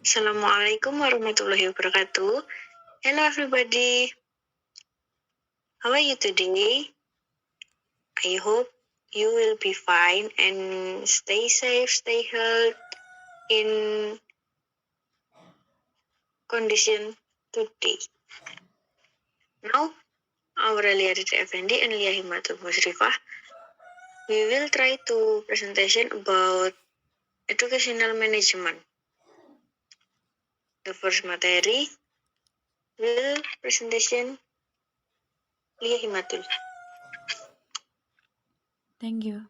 Assalamualaikum warahmatullahi wabarakatuh. Hello everybody. How are you today? I hope you will be fine and stay safe, stay healthy in condition today. Now, our Lia Rita Effendi and Lia Himatul Musrifah, we will try to presentation about educational management. The first materi will presentation Lia Himatul. Thank you.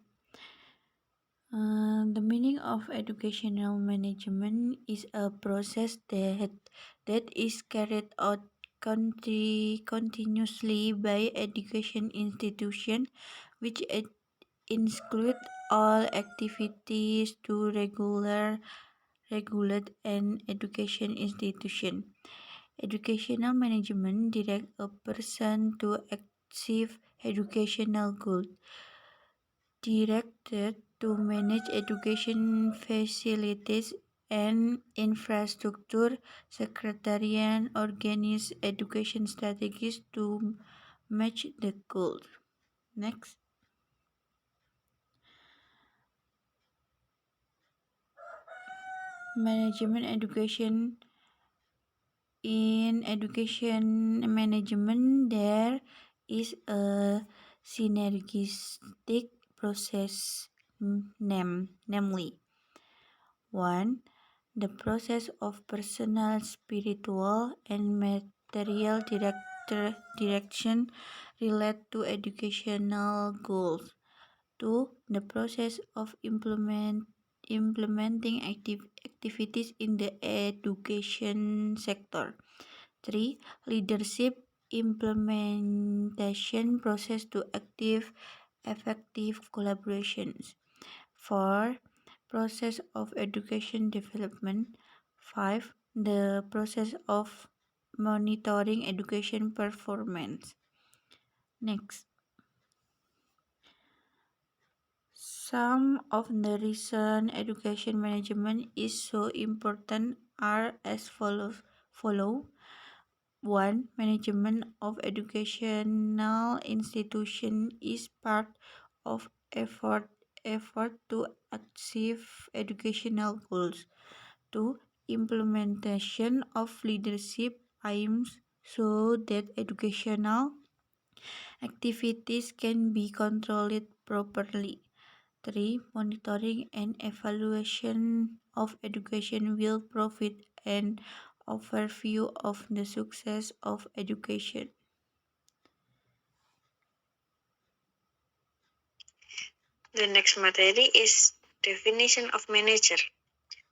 The meaning of educational management is a process that is carried out continuously by education institutions, which include all activities to regulate an education institution. Educational management directs a person to achieve educational goals. Directed to manage education facilities and infrastructure, Secretariat organize education strategies to match the goals. Next. Management education. In education management, there is a synergistic process, namely 1. The process of personal, spiritual, and material direction relate to educational goals. 2. The process of implementing activities in the education sector. 3. Leadership implementation process to effective collaborations. 4. Process of education development. 5. The process of monitoring education performance. Next. Some of the reason education management is so important are as follow. 1. Management of educational institution is part of effort to achieve educational goals. 2. Implementation of leadership aims so that educational activities can be controlled properly. 3. Monitoring and evaluation of education will provide an overview of the success of education. The next materi is definition of manager.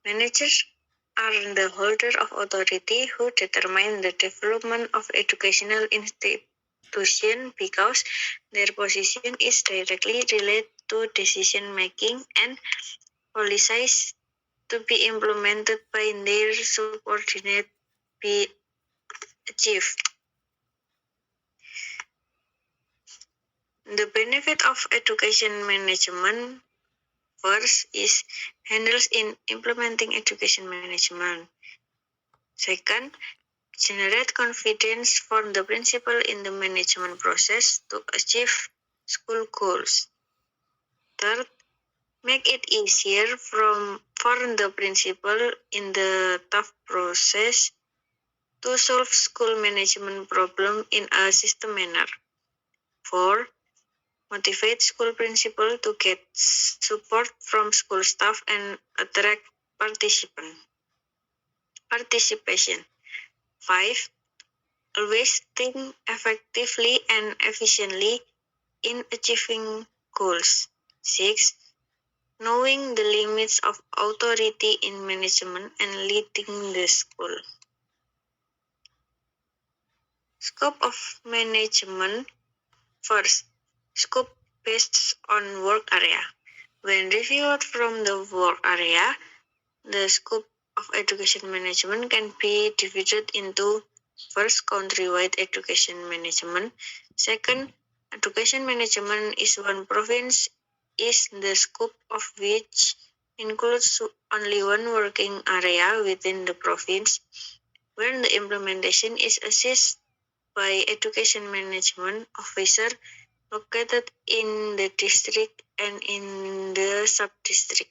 Managers are the holder of authority who determine the development of educational institution because their position is directly related to decision making and policies to be implemented by their subordinate be achieved. The benefit of education management first is handles in implementing education management. Second, generate confidence for the principal in the management process to achieve school goals. Third, make it easier for the principal in the tough process to solve school management problem in a system manner. 4. Motivate school principal to get support from school staff and attract participation. 5. Always think effectively and efficiently in achieving goals. 6. Knowing the limits of authority in management and leading the school. Scope of management. First, scope based on work area. When reviewed from the work area, the scope of education management can be divided into first, countrywide education management. Second, education management is one province is the scope of which includes only one working area within the province, when the implementation is assessed by education management officer located in the district and in the sub-district.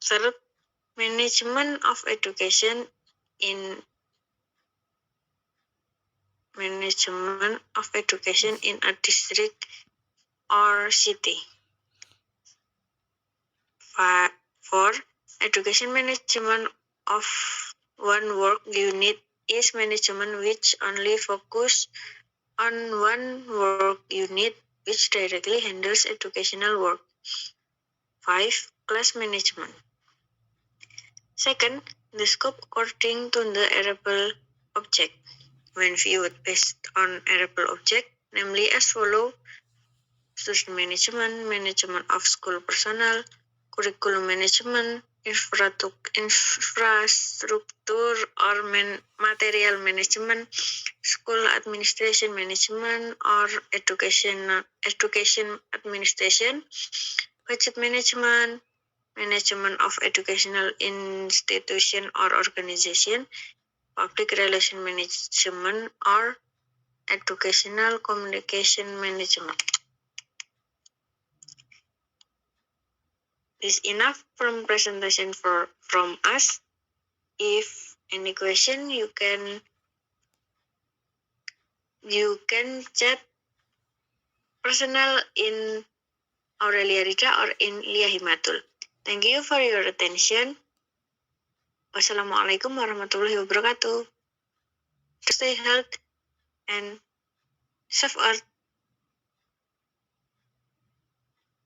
Third, management of education in a district or city. 4. Education management of one work unit is management which only focus on one work unit which directly handles educational work. 5. Class management. Second, the scope according to the arable object. When viewed based on arable object, namely as follows: student management, management of school personnel, curriculum management, infrastructure or material management, school administration management or education administration, budget management, management of educational institution or organization, public relation management or educational communication management. This is enough from presentation from us. If any question, you can chat personal in Aurelia Rita or in Lia Himatul. Thank you for your attention. Wassalamualaikum warahmatullahi wabarakatuh. Stay healthy and save Earth.